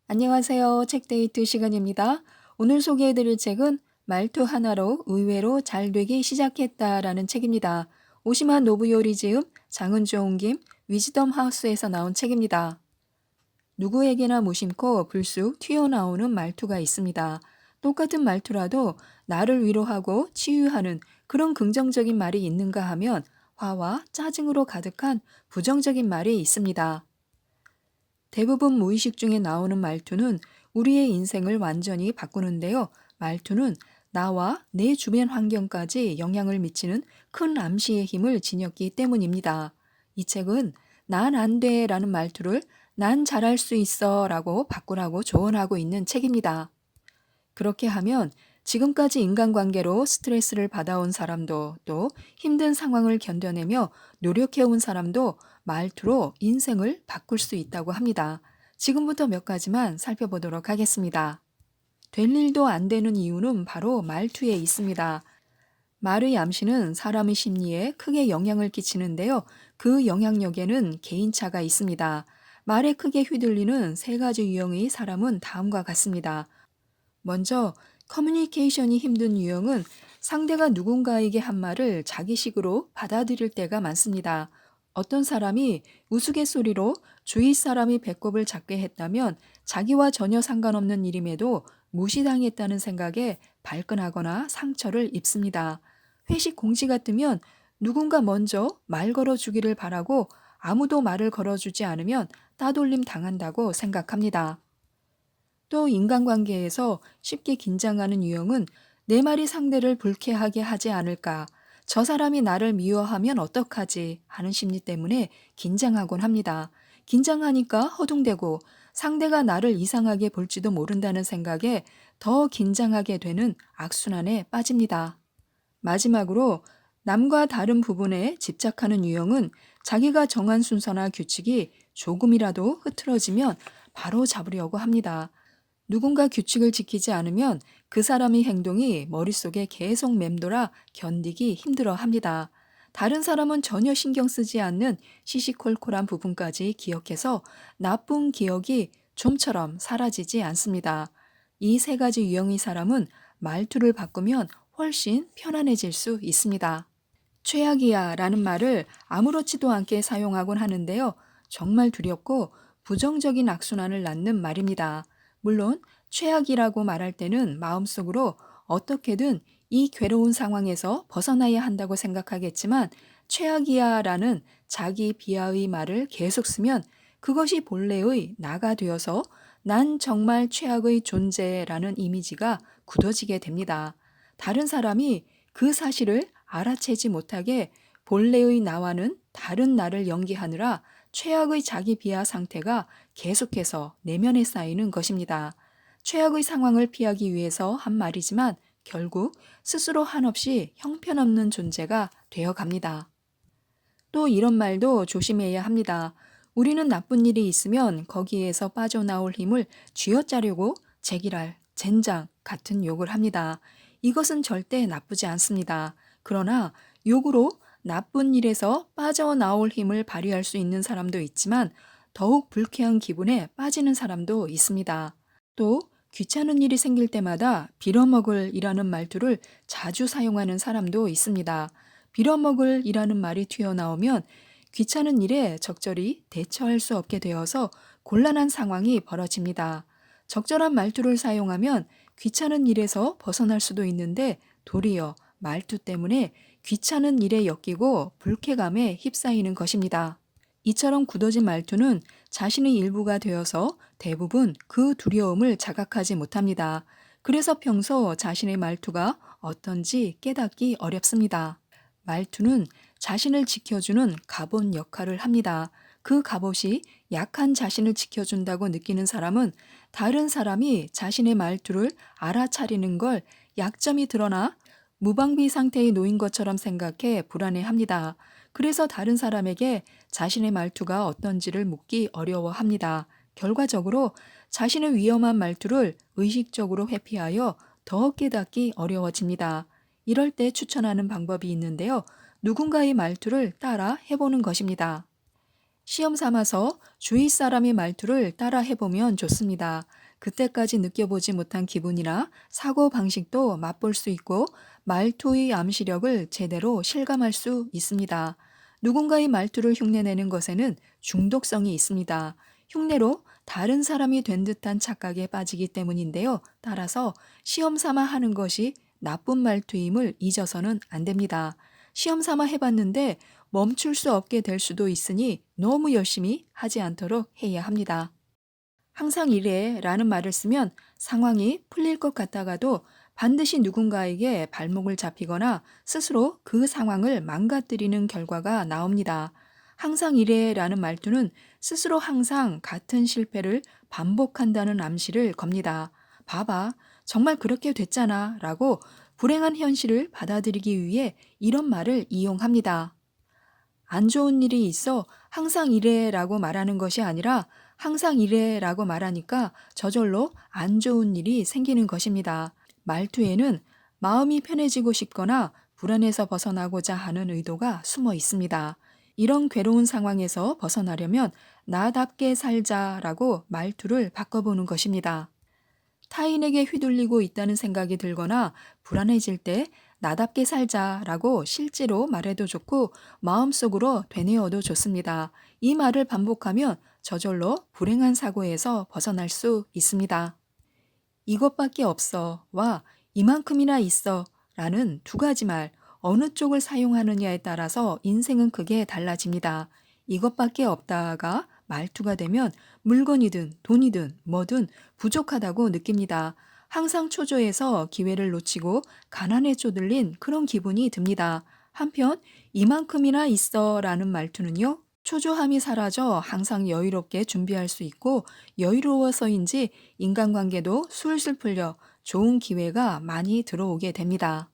안녕하세요. 책데이트 시간입니다. 오늘 소개해드릴 책은 말투 하나로 의외로 잘 되기 시작했다라는 책입니다. 오시마 노부요리 지음, 장은주 옮김, 위즈덤 하우스에서 나온 책입니다. 누구에게나 무심코 불쑥 튀어나오는 말투가 있습니다. 똑같은 말투라도 나를 위로하고 치유하는 그런 긍정적인 말이 있는가 하면 화와 짜증으로 가득한 부정적인 말이 있습니다. 대부분 무의식 중에 나오는 말투는 우리의 인생을 완전히 바꾸는데요. 말투는 나와 내 주변 환경까지 영향을 미치는 큰 암시의 힘을 지녔기 때문입니다. 이 책은 난 안 돼 라는 말투를 난 잘할 수 있어 라고 바꾸라고 조언하고 있는 책입니다. 그렇게 하면 지금까지 인간관계로 스트레스를 받아온 사람도 또 힘든 상황을 견뎌내며 노력해온 사람도 말투로 인생을 바꿀 수 있다고 합니다. 지금부터 몇 가지만 살펴보도록 하겠습니다. 될 일도 안 되는 이유는 바로 말투에 있습니다. 말의 암시는 사람의 심리에 크게 영향을 끼치는데요. 그 영향력에는 개인차가 있습니다. 말에 크게 휘둘리는 세 가지 유형의 사람은 다음과 같습니다. 먼저 커뮤니케이션이 힘든 유형은 상대가 누군가에게 한 말을 자기식으로 받아들일 때가 많습니다. 어떤 사람이 우스갯소리로 주위 사람이 배꼽을 잡게 했다면 자기와 전혀 상관없는 일임에도 무시당했다는 생각에 발끈하거나 상처를 입습니다. 회식 공지가 뜨면 누군가 먼저 말 걸어주기를 바라고 아무도 말을 걸어주지 않으면 따돌림 당한다고 생각합니다. 또 인간관계에서 쉽게 긴장하는 유형은 내 말이 상대를 불쾌하게 하지 않을까, 저 사람이 나를 미워하면 어떡하지 하는 심리 때문에 긴장하곤 합니다. 긴장하니까 허둥대고 상대가 나를 이상하게 볼지도 모른다는 생각에 더 긴장하게 되는 악순환에 빠집니다. 마지막으로 남과 다른 부분에 집착하는 유형은 자기가 정한 순서나 규칙이 조금이라도 흐트러지면 바로 잡으려고 합니다. 누군가 규칙을 지키지 않으면 그 사람의 행동이 머릿속에 계속 맴돌아 견디기 힘들어 합니다. 다른 사람은 전혀 신경 쓰지 않는 시시콜콜한 부분까지 기억해서 나쁜 기억이 좀처럼 사라지지 않습니다. 이 세 가지 유형의 사람은 말투를 바꾸면 훨씬 편안해질 수 있습니다. 최악이야 라는 말을 아무렇지도 않게 사용하곤 하는데요. 정말 두렵고 부정적인 악순환을 낳는 말입니다. 물론 최악이라고 말할 때는 마음속으로 어떻게든 이 괴로운 상황에서 벗어나야 한다고 생각하겠지만 최악이야 라는 자기 비하의 말을 계속 쓰면 그것이 본래의 나가 되어서 난 정말 최악의 존재라는 이미지가 굳어지게 됩니다. 다른 사람이 그 사실을 알아채지 못하게 본래의 나와는 다른 나를 연기하느라 최악의 자기 비하 상태가 계속해서 내면에 쌓이는 것입니다. 최악의 상황을 피하기 위해서 한 말이지만 결국 스스로 한없이 형편없는 존재가 되어 갑니다. 또 이런 말도 조심해야 합니다. 우리는 나쁜 일이 있으면 거기에서 빠져나올 힘을 쥐어짜려고 제기랄, 젠장 같은 욕을 합니다. 이것은 절대 나쁘지 않습니다. 그러나 욕으로 나쁜 일에서 빠져나올 힘을 발휘할 수 있는 사람도 있지만 더욱 불쾌한 기분에 빠지는 사람도 있습니다. 또 귀찮은 일이 생길 때마다 빌어먹을 이라는 말투를 자주 사용하는 사람도 있습니다. 빌어먹을 이라는 말이 튀어나오면 귀찮은 일에 적절히 대처할 수 없게 되어서 곤란한 상황이 벌어집니다. 적절한 말투를 사용하면 귀찮은 일에서 벗어날 수도 있는데 도리어 말투 때문에 귀찮은 일에 엮이고 불쾌감에 휩싸이는 것입니다. 이처럼 굳어진 말투는 자신의 일부가 되어서 대부분 그 두려움을 자각하지 못합니다. 그래서 평소 자신의 말투가 어떤지 깨닫기 어렵습니다. 말투는 자신을 지켜주는 갑옷 역할을 합니다. 그 갑옷이 약한 자신을 지켜준다고 느끼는 사람은 다른 사람이 자신의 말투를 알아차리는 걸 약점이 드러나 무방비 상태에 놓인 것처럼 생각해 불안해합니다. 그래서 다른 사람에게 자신의 말투가 어떤지를 묻기 어려워합니다. 결과적으로 자신의 위험한 말투를 의식적으로 회피하여 더 깨닫기 어려워집니다. 이럴 때 추천하는 방법이 있는데요. 누군가의 말투를 따라 해보는 것입니다. 시험 삼아서 주위 사람의 말투를 따라 해보면 좋습니다. 그때까지 느껴보지 못한 기분이나 사고 방식도 맛볼 수 있고 말투의 암시력을 제대로 실감할 수 있습니다. 누군가의 말투를 흉내내는 것에는 중독성이 있습니다. 흉내로 다른 사람이 된 듯한 착각에 빠지기 때문인데요. 따라서 시험 삼아 하는 것이 나쁜 말투임을 잊어서는 안 됩니다. 시험 삼아 해봤는데 멈출 수 없게 될 수도 있으니 너무 열심히 하지 않도록 해야 합니다. 항상 이래 라는 말을 쓰면 상황이 풀릴 것 같다가도 반드시 누군가에게 발목을 잡히거나 스스로 그 상황을 망가뜨리는 결과가 나옵니다. 항상 이래 라는 말투는 스스로 항상 같은 실패를 반복한다는 암시를 겁니다. 봐봐, 정말 그렇게 됐잖아 라고 불행한 현실을 받아들이기 위해 이런 말을 이용합니다. 안 좋은 일이 있어 항상 이래 라고 말하는 것이 아니라 항상 이래 라고 말하니까 저절로 안 좋은 일이 생기는 것입니다. 말투에는 마음이 편해지고 싶거나 불안에서 벗어나고자 하는 의도가 숨어 있습니다. 이런 괴로운 상황에서 벗어나려면 나답게 살자라고 말투를 바꿔보는 것입니다. 타인에게 휘둘리고 있다는 생각이 들거나 불안해질 때 나답게 살자라고 실제로 말해도 좋고 마음속으로 되뇌어도 좋습니다. 이 말을 반복하면 저절로 불행한 사고에서 벗어날 수 있습니다. 이것밖에 없어와 이만큼이나 있어 라는 두 가지 말, 어느 쪽을 사용하느냐에 따라서 인생은 크게 달라집니다. 이것밖에 없다가 말투가 되면 물건이든 돈이든 뭐든 부족하다고 느낍니다. 항상 초조해서 기회를 놓치고 가난에 쪼들린 그런 기분이 듭니다. 한편 이만큼이나 있어 라는 말투는요. 초조함이 사라져 항상 여유롭게 준비할 수 있고 여유로워서인지 인간관계도 술술 풀려 좋은 기회가 많이 들어오게 됩니다.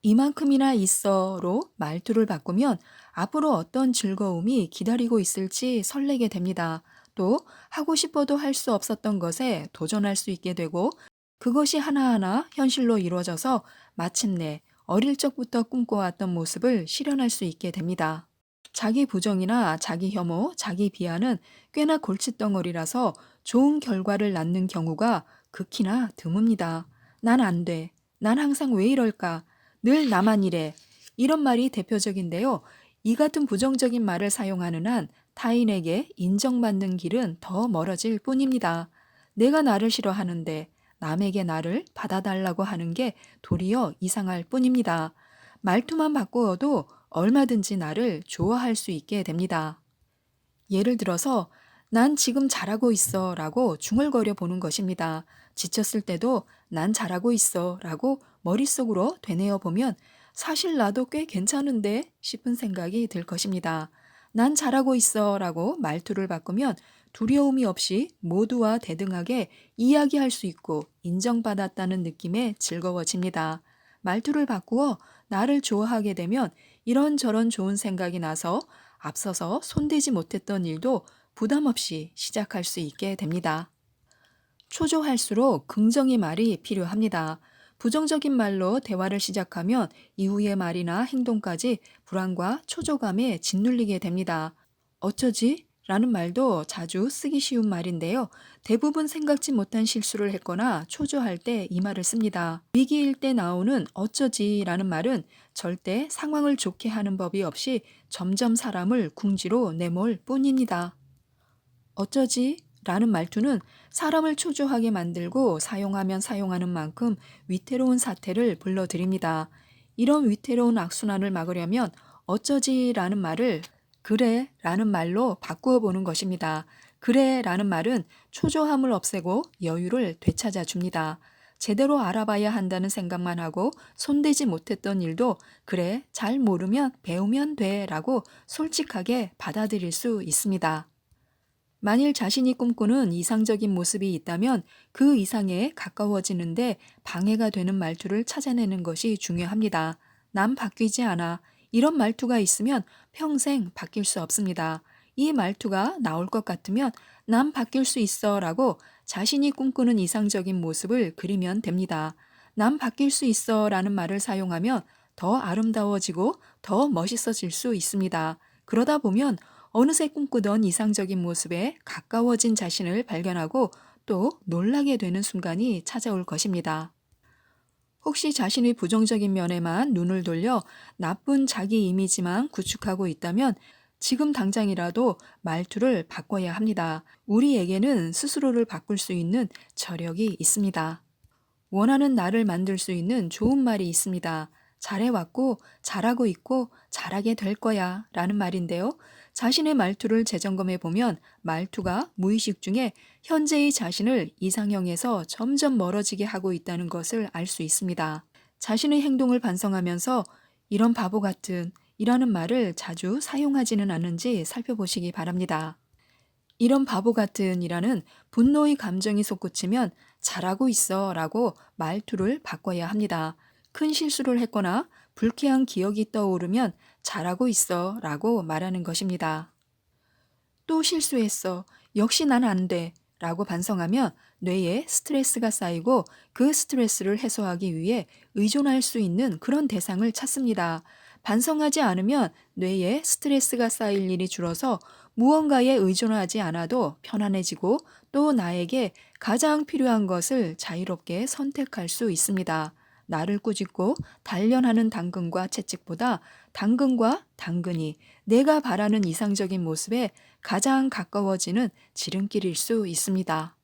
이만큼이나 있어로 말투를 바꾸면 앞으로 어떤 즐거움이 기다리고 있을지 설레게 됩니다. 또 하고 싶어도 할 수 없었던 것에 도전할 수 있게 되고 그것이 하나하나 현실로 이루어져서 마침내 어릴 적부터 꿈꿔왔던 모습을 실현할 수 있게 됩니다. 자기 부정이나 자기 혐오, 자기 비하는 꽤나 골칫덩어리라서 좋은 결과를 낳는 경우가 극히나 드뭅니다. 난 안 돼. 난 항상 왜 이럴까? 늘 나만 이래. 이런 말이 대표적인데요. 이 같은 부정적인 말을 사용하는 한 타인에게 인정받는 길은 더 멀어질 뿐입니다. 내가 나를 싫어하는데 남에게 나를 받아달라고 하는 게 도리어 이상할 뿐입니다. 말투만 바꾸어도 얼마든지 나를 좋아할 수 있게 됩니다. 예를 들어서 난 지금 잘하고 있어 라고 중얼거려 보는 것입니다. 지쳤을 때도 난 잘하고 있어 라고 머릿속으로 되뇌어 보면 사실 나도 꽤 괜찮은데 싶은 생각이 들 것입니다. 난 잘하고 있어 라고 말투를 바꾸면 두려움이 없이 모두와 대등하게 이야기할 수 있고 인정받았다는 느낌에 즐거워집니다. 말투를 바꾸어 나를 좋아하게 되면 이런저런 좋은 생각이 나서 앞서서 손대지 못했던 일도 부담 없이 시작할 수 있게 됩니다. 초조할수록 긍정의 말이 필요합니다. 부정적인 말로 대화를 시작하면 이후의 말이나 행동까지 불안과 초조감에 짓눌리게 됩니다. 어쩌지? 라는 말도 자주 쓰기 쉬운 말인데요. 대부분 생각지 못한 실수를 했거나 초조할 때 이 말을 씁니다. 위기일 때 나오는 어쩌지? 라는 말은 절대 상황을 좋게 하는 법이 없이 점점 사람을 궁지로 내몰 뿐입니다. 어쩌지? 라는 말투는 사람을 초조하게 만들고 사용하면 사용하는 만큼 위태로운 사태를 불러들입니다. 이런 위태로운 악순환을 막으려면 어쩌지? 라는 말을 그래 라는 말로 바꾸어 보는 것입니다. 그래 라는 말은 초조함을 없애고 여유를 되찾아 줍니다. 제대로 알아봐야 한다는 생각만 하고 손대지 못했던 일도 그래 잘 모르면 배우면 돼 라고 솔직하게 받아들일 수 있습니다. 만일 자신이 꿈꾸는 이상적인 모습이 있다면 그 이상에 가까워지는데 방해가 되는 말투를 찾아내는 것이 중요합니다. 난 바뀌지 않아. 이런 말투가 있으면 평생 바뀔 수 없습니다. 이 말투가 나올 것 같으면 난 바뀔 수 있어 라고 자신이 꿈꾸는 이상적인 모습을 그리면 됩니다. 난 바뀔 수 있어 라는 말을 사용하면 더 아름다워지고 더 멋있어질 수 있습니다. 그러다 보면 어느새 꿈꾸던 이상적인 모습에 가까워진 자신을 발견하고 또 놀라게 되는 순간이 찾아올 것입니다. 혹시 자신의 부정적인 면에만 눈을 돌려 나쁜 자기 이미지만 구축하고 있다면 지금 당장이라도 말투를 바꿔야 합니다. 우리에게는 스스로를 바꿀 수 있는 저력이 있습니다. 원하는 나를 만들 수 있는 좋은 말이 있습니다. 잘해왔고, 잘하고 있고, 잘하게 될 거야 라는 말인데요. 자신의 말투를 재점검해 보면 말투가 무의식 중에 현재의 자신을 이상형에서 점점 멀어지게 하고 있다는 것을 알 수 있습니다. 자신의 행동을 반성하면서 이런 바보 같은 이라는 말을 자주 사용하지는 않는지 살펴보시기 바랍니다. 이런 바보 같은 이라는 분노의 감정이 솟구치면 잘하고 있어 라고 말투를 바꿔야 합니다. 큰 실수를 했거나 불쾌한 기억이 떠오르면 잘하고 있어 라고 말하는 것입니다. 또 실수했어. 역시 난 안 돼. 라고 반성하면 뇌에 스트레스가 쌓이고 그 스트레스를 해소하기 위해 의존할 수 있는 그런 대상을 찾습니다. 반성하지 않으면 뇌에 스트레스가 쌓일 일이 줄어서 무언가에 의존하지 않아도 편안해지고 또 나에게 가장 필요한 것을 자유롭게 선택할 수 있습니다. 나를 꾸짖고 단련하는 당근과 채찍보다 당근과 당근이 내가 바라는 이상적인 모습에 가장 가까워지는 지름길일 수 있습니다.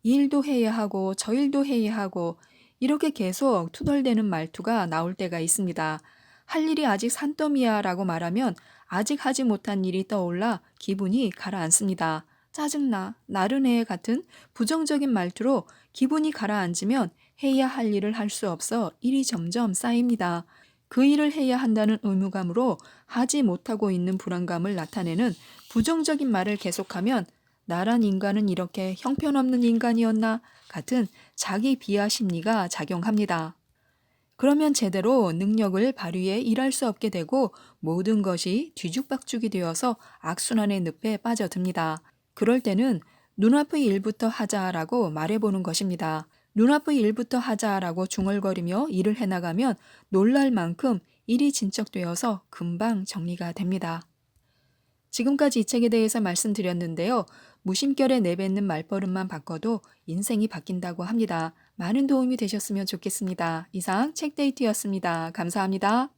이 일도 해야 하고 저 일도 해야 하고 이렇게 계속 투덜대는 말투가 나올 때가 있습니다. 할 일이 아직 산더미야 라고 말하면 아직 하지 못한 일이 떠올라 기분이 가라앉습니다. 짜증나, 나른해 같은 부정적인 말투로 기분이 가라앉으면 해야 할 일을 할 수 없어 일이 점점 쌓입니다. 그 일을 해야 한다는 의무감으로 하지 못하고 있는 불안감을 나타내는 부정적인 말을 계속하면 나란 인간은 이렇게 형편없는 인간이었나 같은 자기 비하 심리가 작용합니다. 그러면 제대로 능력을 발휘해 일할 수 없게 되고 모든 것이 뒤죽박죽이 되어서 악순환의 늪에 빠져듭니다. 그럴 때는 눈앞의 일부터 하자라고 말해보는 것입니다. 눈앞의 일부터 하자라고 중얼거리며 일을 해나가면 놀랄 만큼 일이 진척되어서 금방 정리가 됩니다. 지금까지 이 책에 대해서 말씀드렸는데요. 무심결에 내뱉는 말버릇만 바꿔도 인생이 바뀐다고 합니다. 많은 도움이 되셨으면 좋겠습니다. 이상 책데이트였습니다. 감사합니다.